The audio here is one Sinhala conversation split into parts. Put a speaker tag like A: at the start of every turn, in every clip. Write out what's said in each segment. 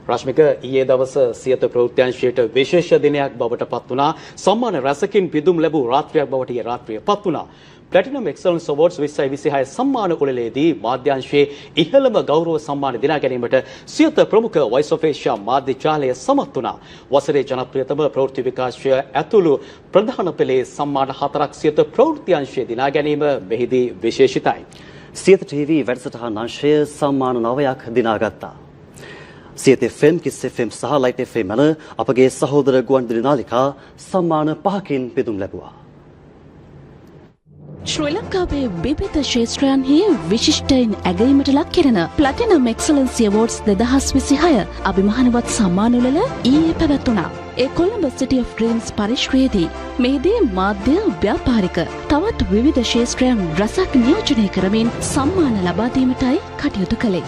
A: රශ්මික ඊයේ දවස සියත ප්‍රවෘත්තිංශයට විශේෂ දිනයක් බවට පත් වුණා. සම්මාන රැසකින් පිදුම් ලැබූ රාත්‍රියක් බවට ඊයේ රාත්‍රිය පත් වුණා. Platinum Excellence Awards 2026 සම්මාන උළෙලේදී මාධ්‍යාංශයේ ඉහළම ගෞරව සම්මාන දිනා ගැනීමට සියත ප්‍රමුඛ Voice of Asia මාධ්‍ය ජාලය සමත් වුණා. වසරේ ජනප්‍රියතම ප්‍රවෘත්ති විකාශය ඇතුළු ප්‍රධාන පෙළේ සම්මාන 4ක් සියත ප්‍රවෘත්තිංශයේ දිනා ගැනීම මෙහිදී විශේෂිතයි.
B: සියත TV වැඩසටහන් අංශය සම්මාන 9ක් දිනාගත්තා. සියත FM, කිස් FM සහ ලයිට් FM යන අපගේ සහෝදර ගුවන්විදුලි නාලිකා සම්මාන 5කින් පිදුම් ලැබුවා.
C: ශ්‍රී ලංකාවේ විවිධ ක්ෂේත්‍රයන්හි විශිෂ්ටයින් ඇගයීමට ලක් කෙරෙන Platinum Excellence Awards 2026 අභිමානවත් සම්මාන උළෙල ඊයේ පැවැත්වුණා. ඒ කොළඹ City of Dreams පරිශ්‍රයේදී මෙහිදී මාධ්‍ය, ව්‍යාපාරික තවත් විවිධ ක්ෂේත්‍රයන් රසක් නියෝජනය කරමින් සම්මාන ලබා දීමටයි කටයුතු කළේ.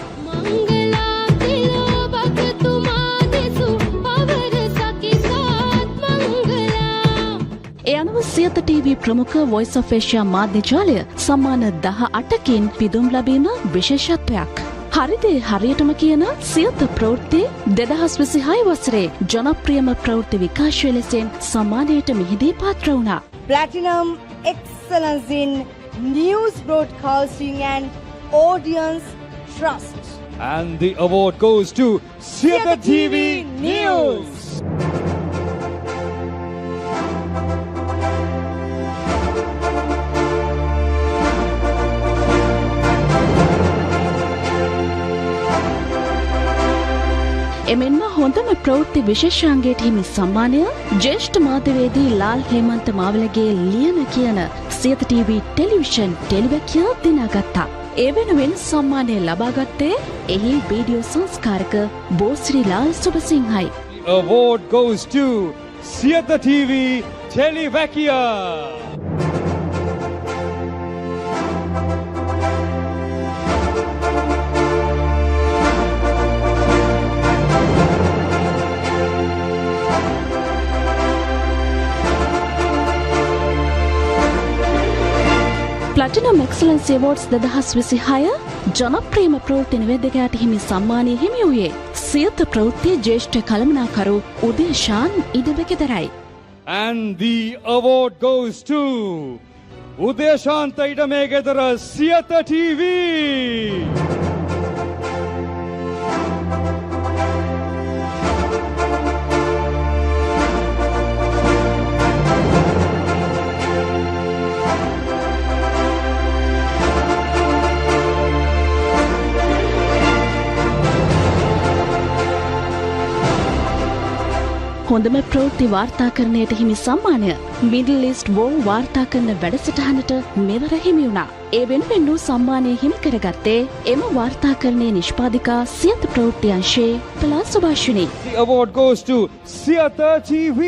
C: ඒ අනුව සියත TV ප්‍රමුඛ Voice of Asia මාධ්‍ය ජාලය සම්මාන 18කින් පිදුම් ලැබීම විශේෂත්වයක්. හරිදේ හරියටම කියන සියත ප්‍රවෘත්ති 2026 වසරේ ජනප්‍රියම ප්‍රවෘත්ති විකාශය ලෙසින් සම්මානයට මිහිදී පාත්‍ර වුණා.
D: Platinum Excellence in News Broadcasting and Audience Trust.
E: And the award goes to Sieta TV News.
C: එමෙන්ම හොඳම ප්‍රවෘත්ති විශේෂාංගයට හිමි සම්මානය ජ්‍යෙෂ්ඨ මාධ්‍යවේදී ලාල් හේමන්ත මාවලගේ ලියන කියන සියත TV ටෙලිවිෂන් ටෙලිවැකිය දිනාගත්තා. ඒ වෙනුවෙන් සම්මානය ලබාගත්තේ එහි වීඩියෝ සංස්කාරක බෝස්රි ලාල් සුබසිංහයි.
E: The award goes to Sieta TV Televakia.
C: Platinum Excellence Awards 2026 ජනප්‍රියම ප්‍රවෘත්ති නිවේදකයාට හිමි සම්මානය හිමි වූයේ සියත ප්‍රවෘත්ති ජ්‍යෙෂ්ඨ කළමනාකරු උදේශාන් ඉඩබෙකදරයි.
E: And the award goes to Udeshanta Idamegedara Sieta TV.
C: හොඳම ප්‍රවෘත්ති වාර්තාකරණයට හිමි සම්මානය මිඩල් ඊස්ට් වෝර් වාර්තා කරන වැඩසටහනට මෙවර හිමි වුණා. ඒ වෙනුවෙන් වූ සම්මානය හිමි කරගත්තේ එම වාර්තාකරණයේ නිෂ්පාදිකා සියත ප්‍රවෘත්ති අංශයේ පලා සුභාෂිනී.
E: The award goes to Sieta TV.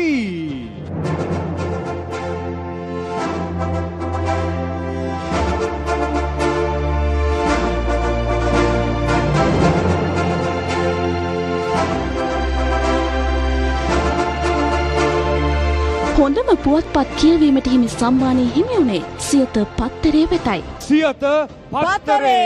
C: හොඳම පුවත්පත් කියවීමට හිමි සම්මානය හිමි වුණේ සියත පත්තරේ වෙතයි.
E: Sieta Patare.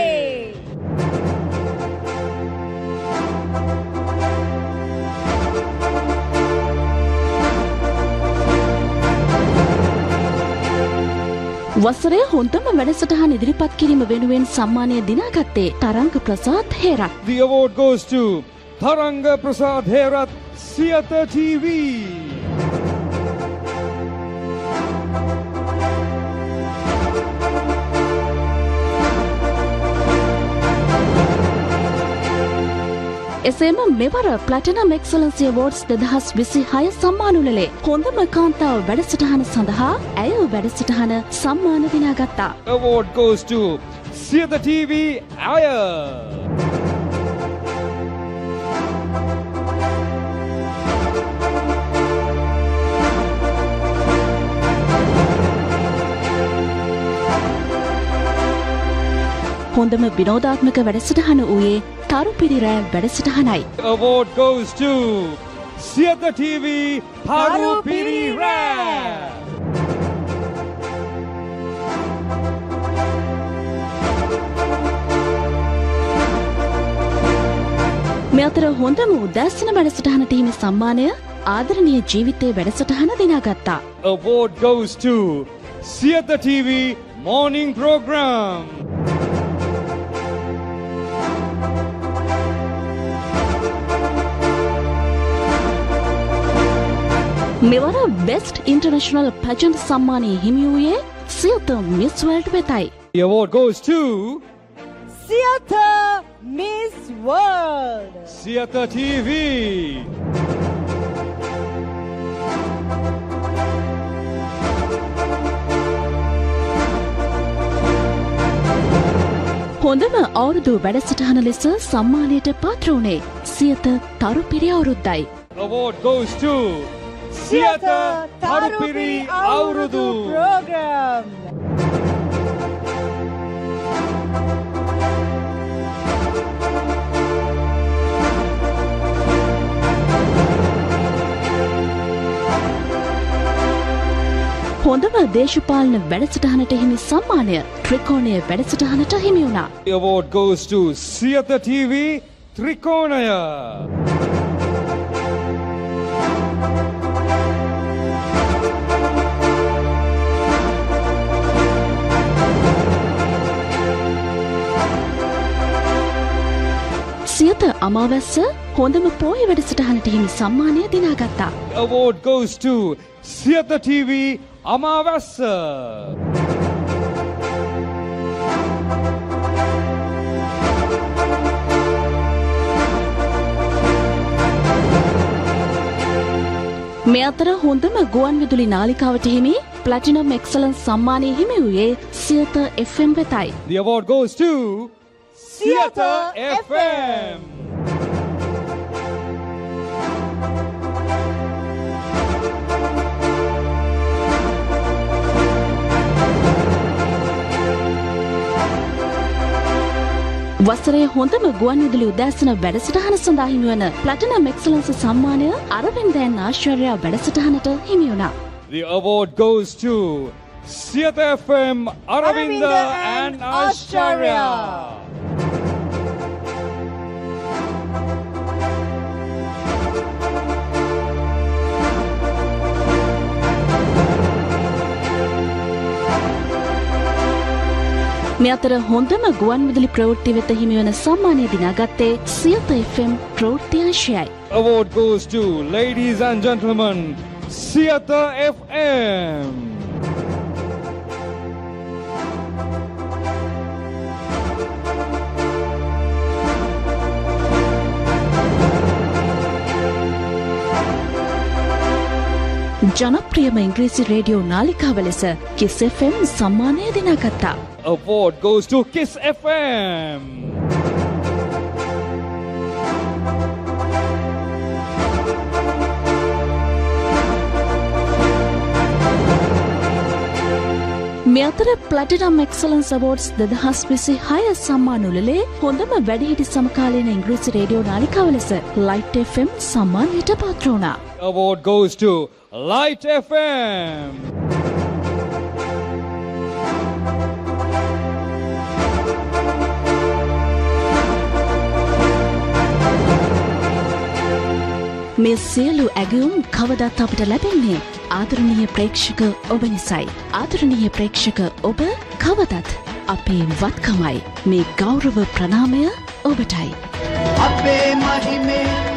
C: වසරේ හොඳම වැඩසටහන් ඉදිරිපත් කිරීම වෙනුවෙන් සම්මානය දිනාගත්තේ තරංග Prasad Herath.
E: The award goes to Tharanga Prasad Herath, Sieta TV.
C: එසේම මෙවර Platinum Excellence Awards 2026 සම්මාන උළෙලේ හොඳම කාන්තාව වැඩසටහන සඳහා ඇය වැඩසටහන සම්මාන දිනාගත්තා.
E: Award goes to Sieta TV Aya.
C: හොඳම විනෝදාත්මක වැඩසටහන වූයේ තරුපිරි රෑ වැඩසටහනයි.
E: Award goes to Sieta TV Tharupiri Raya.
C: මේ අතර හොඳම උදෑසන වැඩසටහනට හිමි සම්මානය ආදරණීය ජීවිතයේ වැඩසටහන දිනාගත්තා.
E: Award goes to Siyata TV Morning Program.
C: මෙවර බෙස්ට් ඉන්ටර්නැෂනල් පැජන්ට් සම්මානය හිමි වූයේ සියත මිස් වර්ල්ඩ් වෙතයි.
E: The award goes to
D: Siyata Miss World.
E: Siyata TV.
C: හොඳම අවුරුදු වැඩසටහන ලෙස සම්මානයට පාත්‍ර වුණේ Siyatha තරුපිරි අවුරුද්දයි.
E: Award goes to Siyata Tharupiri Aurudu
D: program.
C: හොඳම දේශපාලන වැඩසටහනට හිමි සම්මානය ත්‍රිකෝණය වැඩසටහනට හිමි වුණා.
E: The award goes to Siyata TV Trikonaya.
C: Siyatha අමාවැස්ස හොඳම පෝය වැඩසටහනට හිමි සම්මානය දිනාගත්තා.
E: Award goes to Siyata TV Amavassa.
C: මේ අතර හොඳම ගුවන් විදුලි නාලිකාවට හිමි ප්ලැටිනම් එක්සලන්ස් සම්මානය හිමි වූයේ Siyatha FM වෙතයි.
E: The award goes to Siyata FM.
C: වසරේ හොඳම ගුවන් විදුලි උදෑසන වැඩසටහන සඳහා හිමි වන ප්ලැටිනම් එක්සලන්ස් සම්මානය අරවින්දයන් ආශ්චර්ය වැඩසටහනට හිමි වුණා.
E: The award goes to Siyata FM Aravinda and Ashcharya.
C: මේ අතර හොඳම ගුවන් විදුලි ප්‍රවෘත්ති වෙත හිමි වන සම්මානය දිනාගත්තේ සියත FM ප්‍රවෘත්ති අංශයයි.
E: Award goes to, ladies and gentlemen, Siyata FM.
C: ජනප්‍රියම ඉංග්‍රීසි රේඩියෝ නාලිකාව ලෙස කිස් FM සම්මානය දිනාගත්තා.
E: Award goes to Kiss FM.
C: මේ අතර ප්ලැටිනම් එක්සලන්ස් අවෝඩ්ස් 2026 සම්මාන උළෙලේ හොඳම වැඩිහිටි සමකාලීන ඉංග්‍රීසි රේඩියෝ නාලිකාව ලෙස ලයිට් FM සම්මානයට පාත්‍ර වුණා.
E: Award goes to Light FM.
C: මේ සියලු ඇගයුම් කවදත් අපට ලැබෙන්නේ ආදරණීය ප්‍රේක්ෂක ඔබ නිසයි. ආදරණීය ප්‍රේක්ෂක ඔබ කවදත් අපේ වත්කමයි. මේ ගෞරව ප්‍රණාමය ඔබටයි.
F: අපේ මහිමේ